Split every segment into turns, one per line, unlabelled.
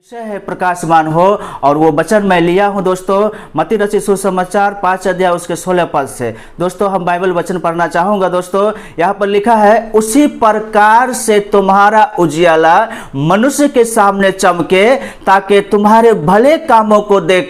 विषय है प्रकाशमान हो और वो वचन मैं लिया हूं दोस्तों मत्ती रचित सुसमाचार 5 अध्याय उसके 16 पद से। दोस्तों हम बाइबल वचन पढ़ना चाहूंगा। दोस्तों यहाँ पर लिखा है, उसी प्रकार से तुम्हारा उजियाला मनुष्य के सामने चमके ताकि तुम्हारे भले कामों को देख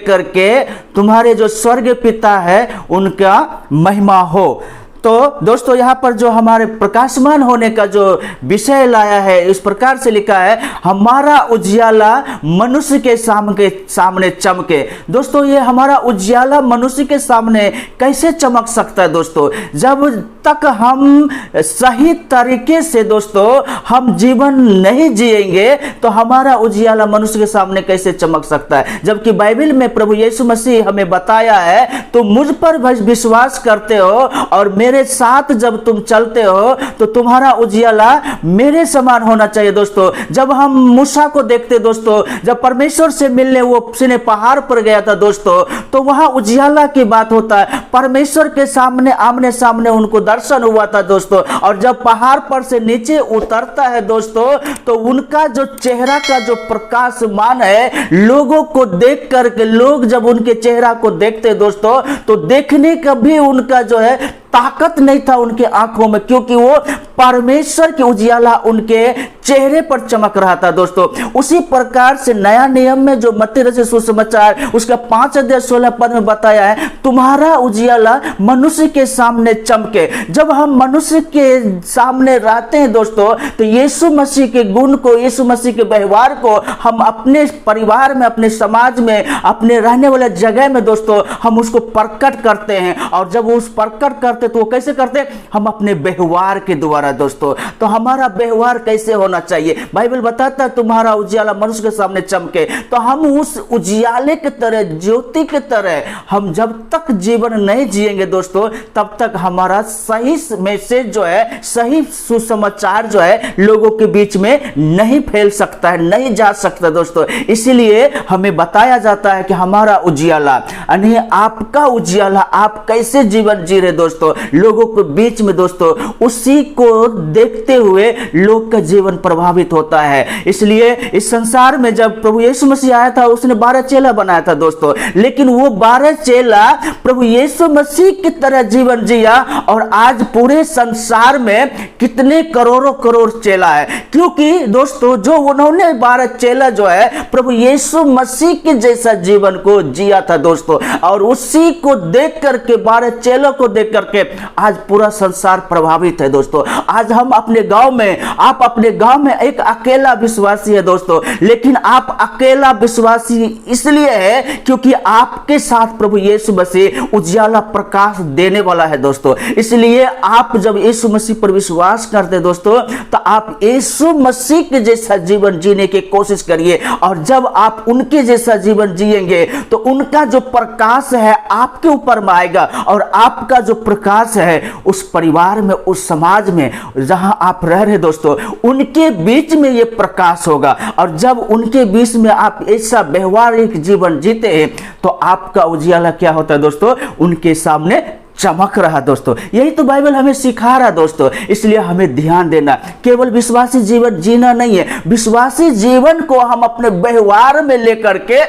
करके तुम्हारे जो स्वर्ग पिता है उनका महिमा हो। तो दोस्तों यहाँ पर जो हमारे प्रकाशमान होने का जो विषय लाया है इस प्रकार से लिखा है, हमारा उजियाला मनुष्य के सामने चमके। दोस्तों ये हमारा उजियाला मनुष्य के सामने कैसे चमक सकता है दोस्तों? जब तक हम सही तरीके से दोस्तों हम जीवन नहीं जिएंगे तो हमारा उजियाला मनुष्य के सामने कैसे चमक सकता है? जबकि बाइबल में प्रभु यीशु मसीह हमें बताया है, तुम मुझ पर विश्वास करते हो और मेरे साथ जब तुम चलते हो तो तुम्हारा उजियाला मेरे समान होना चाहिए। दोस्तों जब हम मूसा को देखते दोस्तों, जब परमेश्वर से मिलने वो सीने पहाड़ पर गया था दोस्तों, तो वहां उजियाला की बात होता है। परमेश्वर के सामने आमने सामने उनको दर्शन हुआ था दोस्तों, और जब पहाड़ पर से नीचे उतरता है दोस्तों तो उनका जो चेहरा का जो प्रकाशमान है, लोगों को देख करके लोग जब उनके चेहरा को देखते दोस्तों तो देखने का भी उनका जो है ताकत नहीं था उनके आंखों में, क्योंकि वो परमेश्वर की उजियाला उनके चेहरे पर चमक रहा था दोस्तों। उसी प्रकार से नया नियम में जो मत्ती रचित सुसमाचार उसका 5 अध्याय 16 पद में बताया है, तुम्हारा उजियाला मनुष्य के सामने चमके। जब हम मनुष्य के सामने रहते हैं दोस्तों तो यीशु मसीह के गुण को, यीशु मसीह के व्यवहार को हम अपने परिवार में, अपने समाज में, अपने रहने वाले जगह में दोस्तों हम उसको प्रकट करते हैं। और जब उस प्रकट करते तो वो कैसे करते हैं? हम अपने व्यवहार के द्वारा दोस्तों। तो हमारा व्यवहार कैसे होना चाहिए? बाइबल बताता है तुम्हारा उजियाला मनुष्य के सामने चमके। तो हम उस उजियाले की तरह, ज्योति की तरह हम जब तक जीवन नहीं जिएंगे दोस्तों तब तक हमारा सही मैसेज जो है, सही सुसमाचार जो है लोगों के बीच में नहीं फैल सकता है, नहीं जा सकता दोस्तों। इसीलिए हमें बताया जाता है कि हमारा उजियाला यानी आपका उजियाला आप कैसे जीवन जी रहे दोस्तों लोगों के बीच में दोस्तों, उसी को देखते हुए लोग का जीवन प्रभावित होता है। इसलिए इस संसार में जब प्रभु यीशु मसीह आया था उसने 12 चेला बनाया था दोस्तों, लेकिन वो 12 चेला प्रभु यीशु मसीह की तरह जीवन जिया। और आज पूरे संसार में कितने करोड़ों करोड़ चेला है, क्योंकि दोस्तों जो उन्होंने 12 चेला जो है प्रभु यीशु मसीह के जैसा जीवन को जिया था दोस्तों, और उसी को देख करके 12 चेलों को देख करके आज पूरा संसार प्रभावित है दोस्तों। आज हम अपने गांव में, आप अपने गांव में एक अकेला विश्वासी है दोस्तों, लेकिन आप अकेला विश्वासी इसलिए है क्योंकि आपके साथ प्रभु यीशु मसीह उजियाला प्रकाश देने वाला है दोस्तों। इसलिए आप जब यीशु मसीह पर विश्वास करते दोस्तों तो आप यीशु मसीह के जैसा जीवन जीने की कोशिश करिए, और जब आप उनके जैसा जीवन जिएंगे तो उनका जो प्रकाश है आपके ऊपर में आएगा, और आपका जो प्रकाश है उस परिवार में, उस समाज में जहां आप रह रहे दोस्तों उनके बीच में ये प्रकाश होगा। और जब उनके बीच में आप ऐसा व्यवहारिक जीवन जीते हैं तो आपका उजियाला क्या होता है दोस्तों? उनके सामने चमक रहा दोस्तों। यही तो बाइबल हमें सिखा रहा दोस्तों। इसलिए हमें ध्यान देना, केवल विश्वासी जीवन जीना नहीं है, विश्वासी जीवन को हम अपने व्यवहार में लेकर के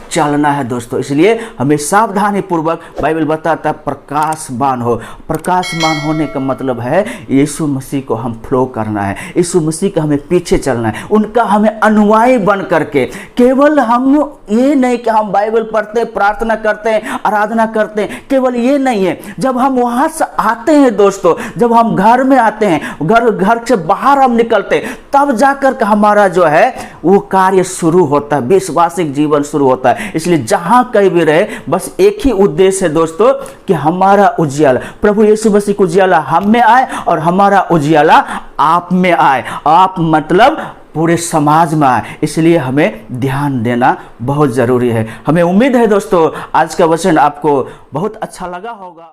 चलना है दोस्तों। इसलिए हमें सावधानी पूर्वक बाइबल बताता है प्रकाशमान हो। प्रकाशमान होने का मतलब है यीशु मसीह को हम फॉलो करना है, यीशु मसीह का हमें पीछे चलना है, उनका हमें अनुयायी बन करके। केवल हम ये नहीं कि हम बाइबल पढ़ते हैं, प्रार्थना करते हैं, आराधना करते हैं, केवल ये नहीं है। जब हम वहां से आते हैं दोस्तों, जब हम घर में आते हैं, घर से बाहर हम निकलते हैं, तब जाकर हमारा जो है वो कार्य शुरू होता है, विश्वासिक जीवन शुरू होता है। इसलिए जहां कहीं भी रहे बस एक ही उद्देश्य है दोस्तों कि हमारा उजियाला प्रभु यीशु मसीह का उजियाला हम में आए और हमारा उजियाला आप में आए। आप मतलब पूरे समाज में आए। इसलिए हमें ध्यान देना बहुत जरूरी है। हमें उम्मीद है दोस्तों आज का वचन आपको बहुत अच्छा लगा होगा।